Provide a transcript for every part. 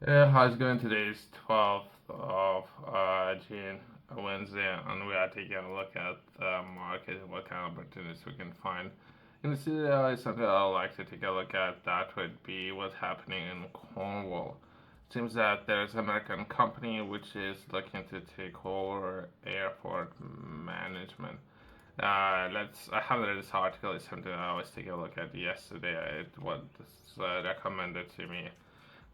How's it going? Today is 12th of June, Wednesday, and we are taking a look at the market and what kind of opportunities we can find. In the city, something I would like to take a look at that would be what's happening in Cornwall. Seems that there's an American company which is looking to take over airport management. I haven't read this article. It's something I was taking a look at yesterday. It was recommended to me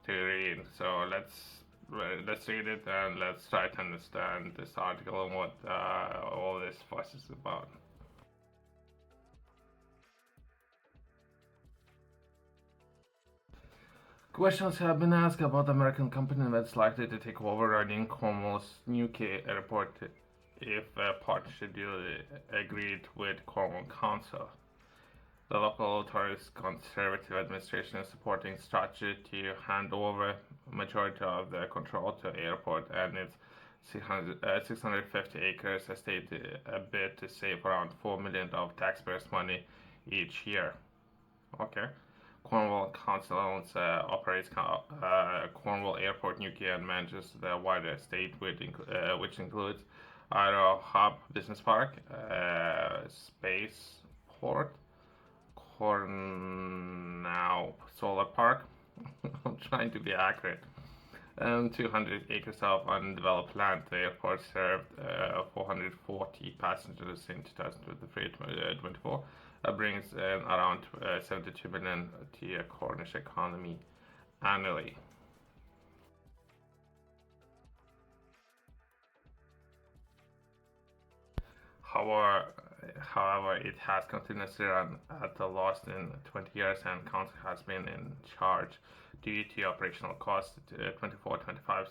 to read. So let's read it and let's try to understand this article and what all this fuss is about. Questions have been asked about the American company that's likely to take over running Cornwall's new airport if a partnership deal agreed with Cornwall Council. The local authorities' conservative administration is supporting strategy to hand over majority of the control to airport and its 650 acres estate a bid to save around 4 million of taxpayers' money each year. Okay. Cornwall Council owns, operates Cornwall Airport, UK, and manages the wider estate, which includes Aero Hub Business Park, Spaceport, Cornwall Solar Park. I'm trying to be accurate. 200 acres of undeveloped land. The airport served 440 passengers in 2023-24. Brings in around 72 million to the Cornish economy annually. However, However, it has continuously run at a loss in 20 years, and council has been in charge due to operational costs. 24-25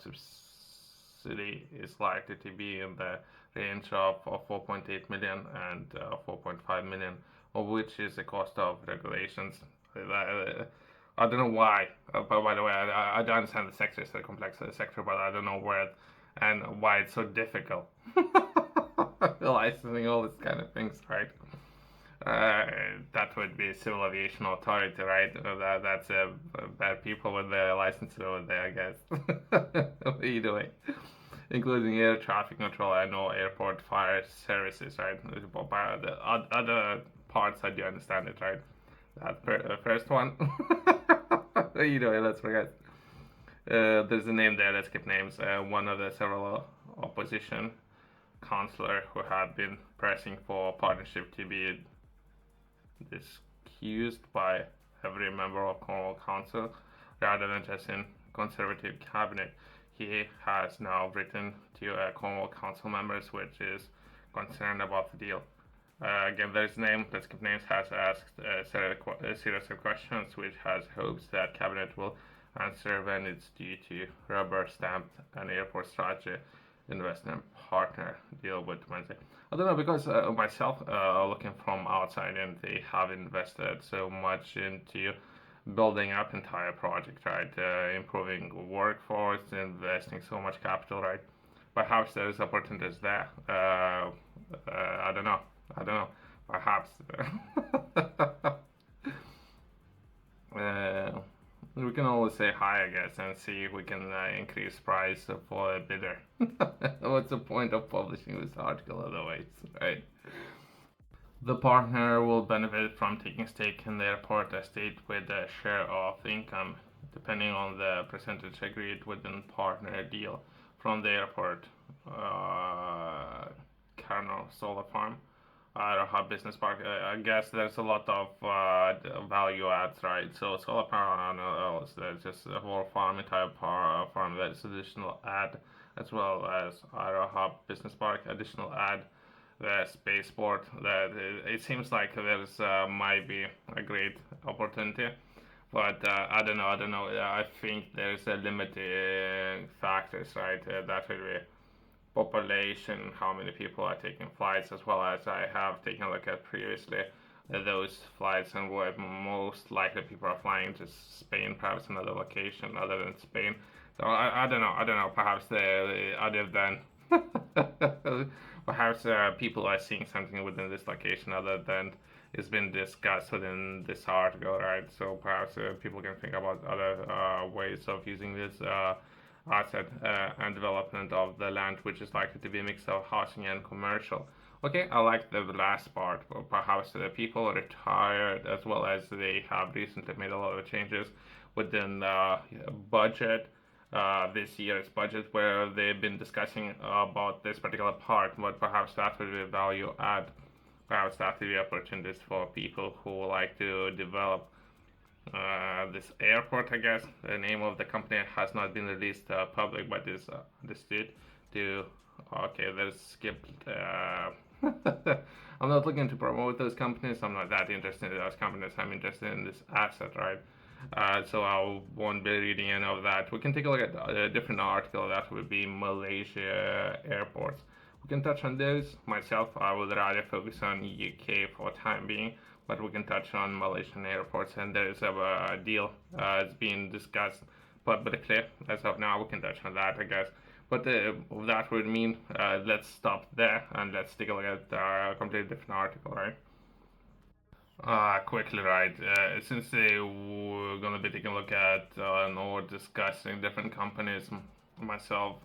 subsidy is likely to be in the range of 4.8 million and 4.5 million, of which is the cost of regulations. I don't know why, but by the way, I don't understand the sector. It's a complex sector, but I don't know where and why it's so difficult. Licensing all these kind of things, right? That would be civil aviation authority, right? That's bad people with the license over there, I guess. Either way, including air traffic control and all airport fire services, right? The other parts, I do understand it, right? First one. Either way, let's forget. There's a name there. Let's skip names. One of the several opposition councillor who had been pressing for partnership to be discussed by every member of Cornwall Council rather than just in Conservative cabinet. He has now written to Cornwall Council members, which is concerned about the deal. Again, there's name, let's skip names, has asked a series of questions, which has hopes that cabinet will answer when it's due to rubber stamped an airport strategy investment partner deal with Wednesday. I don't know because myself, looking from outside, and they have invested so much into building up entire project, right? Improving workforce, investing so much capital, right? Perhaps there's opportunities there. I don't know. I don't know. Perhaps. uh, we can always say hi, I guess, and see if we can increase price for a bidder. What's the point of publishing this article otherwise, right? The partner will benefit from taking stake in the airport estate with a share of income, depending on the percentage agreed within partner deal from the airport. Cornwall Solar Farm. Hub Business Park. I guess there's a lot of value adds, right? So solar panels, there's just a whole farm, entire farm. There's additional add, as well as Hub Business Park, additional add. The spaceport. That it seems like there's might be a great opportunity, but I don't know. I don't know. I think there's a limiting factors, right? That will be population, how many people are taking flights, as well as I have taken a look at previously those flights and where most likely people are flying to Spain, perhaps another location other than Spain. So I don't know. I don't know. Perhaps other than perhaps people are seeing something within this location other than is being discussed within this article, right? So perhaps people can think about other ways of using this asset and development of the land, which is likely to be a mix of housing and commercial. Okay, I like the last part. Perhaps the people are retired as well as they have recently made a lot of changes within the budget, this year's budget, where they've been discussing about this particular part, but perhaps that would be value add. Perhaps that would be opportunities for people who like to develop this airport, I guess. The name of the company has not been released public, but is understood to. Okay, there's skipped. I'm not looking to promote those companies. I'm not that interested in those companies. I'm interested in this asset, right? So I won't be reading any of that. We can take a look at a different article that would be Malaysia airports. We can touch on those. Myself, I would rather focus on UK for the time being, but we can touch on Malaysian airports. And there is a deal it's being discussed publicly as of now. We can touch on that, I guess. But that would mean let's stop there and let's take a look at a completely different article, right? Quickly, right? Since they were gonna be taking a look at or discussing different companies, myself,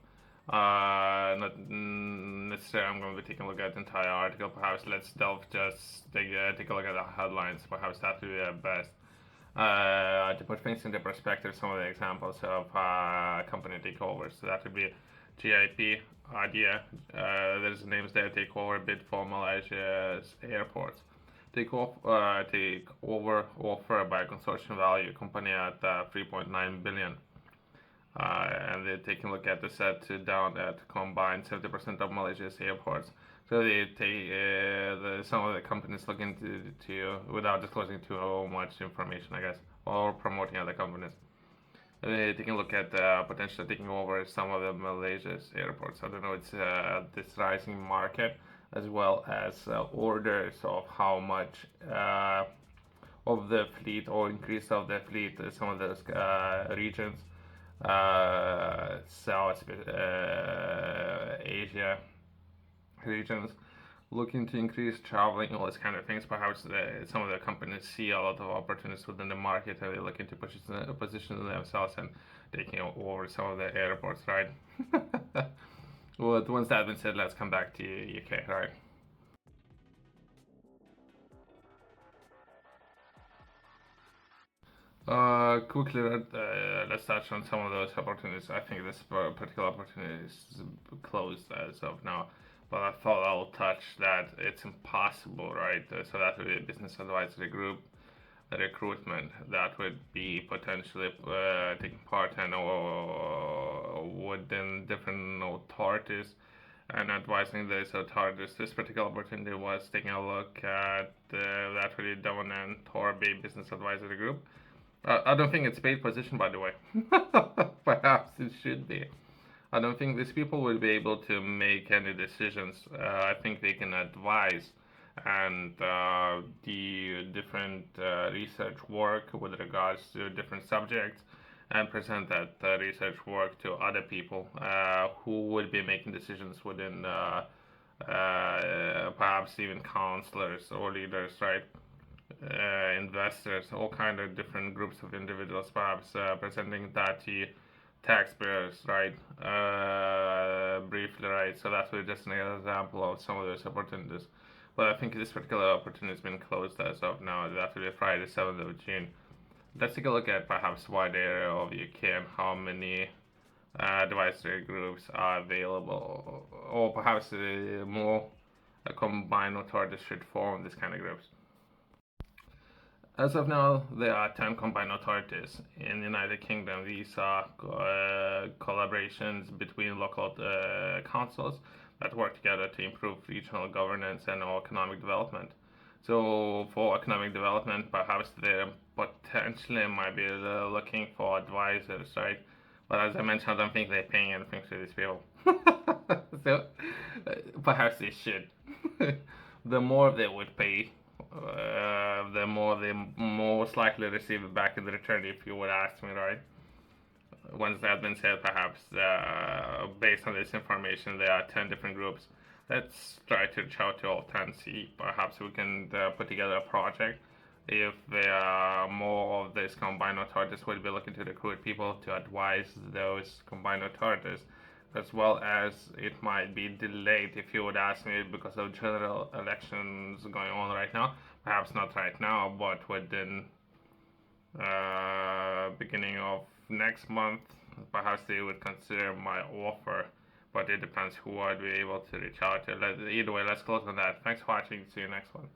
not necessarily I'm gonna be taking a look at the entire article. Perhaps let's just take a look at the headlines. Perhaps that would be the best. To put things into perspective, some of the examples of company takeovers. So that would be GIP, idea. There's names there. Takeover bid for Malaysia's airports. Take over offer by consortium value company at 3.9 billion. And they're taking a look at the set to down at combined 70% of Malaysia's airports. So they take some of the companies looking to without disclosing too much information, I guess, or promoting other companies. They're taking a look at potentially taking over some of the Malaysia's airports. I don't know, it's this rising market as well as orders of how much of the fleet or increase of the fleet some of those regions, South Asia regions, looking to increase traveling, all these kind of things. Perhaps some of the companies see a lot of opportunities within the market and they're looking to position themselves and taking over some of the airports, right? Well, once that's been said, let's come back to UK, right? Quickly, let's touch on some of those opportunities. I think this particular opportunity is closed as of now, but I thought I'll touch that it's impossible, right? So that would be a business advisory group, the recruitment that would be potentially taking part in or within different authorities and advising those authorities. This particular opportunity was taking a look at that really dominant Torby Business Advisory Group. I don't think it's paid position, by the way. Perhaps it should be. I don't think these people will be able to make any decisions. I think they can advise and do different research work with regards to different subjects and present that research work to other people who will be making decisions within perhaps even counselors or leaders, right? Investors, all kind of different groups of individuals, perhaps presenting that to taxpayers, right? Briefly, right? So that's just an example of some of those opportunities. But I think this particular opportunity has been closed as of now. That will be Friday, 7th of June. Let's take a look at perhaps wide area of UK and how many advisory groups are available, or perhaps more combined authorities should form this kind of groups. As of now, there are 10 combined authorities in the United Kingdom. These are collaborations between local councils that work together to improve regional governance and economic development. So for economic development, perhaps they potentially might be looking for advisors, right? But as I mentioned, I don't think they're paying anything to these people. So perhaps they should. The more they would pay, the more they most likely receive it back in return, if you would ask me, right? Once that's been said, perhaps based on this information, there are 10 different groups let's try to reach out to all 10, see perhaps we can put together a project. If there are more of these combined authorities, we'll be looking to recruit people to advise those combined authorities, as well as it might be delayed if you would ask me because of general elections going on right now. Perhaps not right now, but within beginning of next month, perhaps they would consider my offer. But it depends who I'd be able to reach out to. Either way, let's close on that. Thanks for watching. See you next one.